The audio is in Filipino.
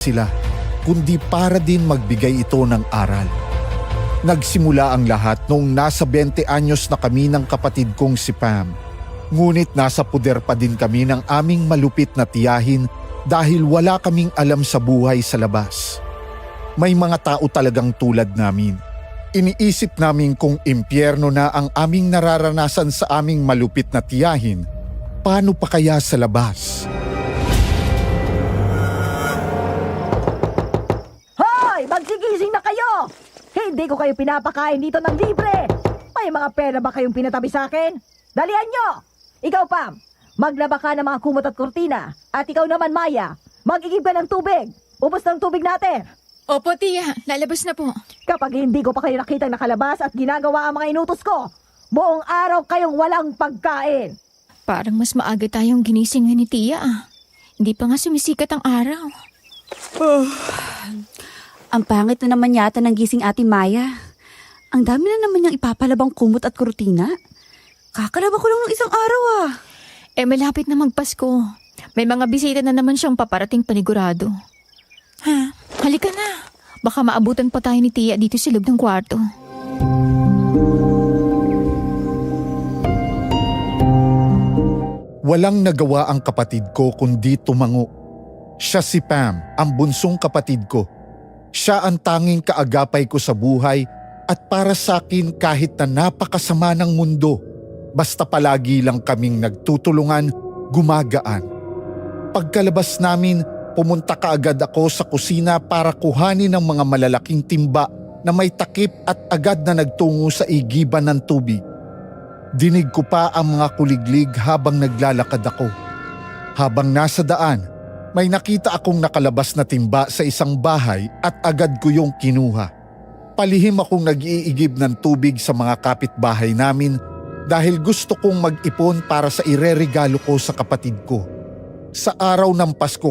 sila, kundi para din magbigay ito ng aral. Nagsimula ang lahat noong nasa 20 anyos na kami ng kapatid kong si Pam. Ngunit nasa puder pa din kami ng aming malupit na tiyahin dahil wala kaming alam sa buhay sa labas. May mga tao talagang tulad namin. Iniisip namin kung impyerno na ang aming nararanasan sa aming malupit na tiyahin, paano pa kaya sa labas? Hoy! Magsigising na kayo! Hindi ko kayo pinapakain dito ng libre! May mga pera ba kayong pinatabi sa akin? Dalihan nyo! Ikaw, Pam, maglaba ka ng mga kumot at kurtina. At ikaw naman, Maya, mag-igib ka ng tubig. Ubos ng tubig natin. Opo, tiya. Lalabas na po. Kapag hindi ko pa kayo nakitang nakalabas at ginagawa ang mga inutos ko, buong araw kayong walang pagkain. Parang mas maaga tayong ginising ni tiya. Hindi pa nga sumisikat ang araw. Ang pangit na naman yata ng gising Ate Maya. Ang dami na naman niyang ipapalabang kumot at kurtina. Kakalaba ko lang ng isang araw Malapit na magpasko. May mga bisita na naman siyang paparating panigurado. Halika na. Baka maabutan pa tayo ni tiya dito sa loob ng kwarto. Walang nagawa ang kapatid ko kundi tumango. Siya si Pam, ang bunsong kapatid ko. Siya ang tanging kaagapay ko sa buhay at para sa akin kahit na napakasama ng mundo, basta palagi lang kaming nagtutulungan, gumagaan. Pagkalabas namin, pumunta kaagad ako sa kusina para kuhanin ng mga malalaking timba na may takip at agad na nagtungo sa igiban ng tubig. Dinig ko pa ang mga kuliglig habang naglalakad ako. Habang nasa daan, may nakita akong nakalabas na timba sa isang bahay at agad ko yung kinuha. Palihim akong nag-iigib ng tubig sa mga kapitbahay namin dahil gusto kong mag-ipon para sa ireregalo ko sa kapatid ko. Sa araw ng Pasko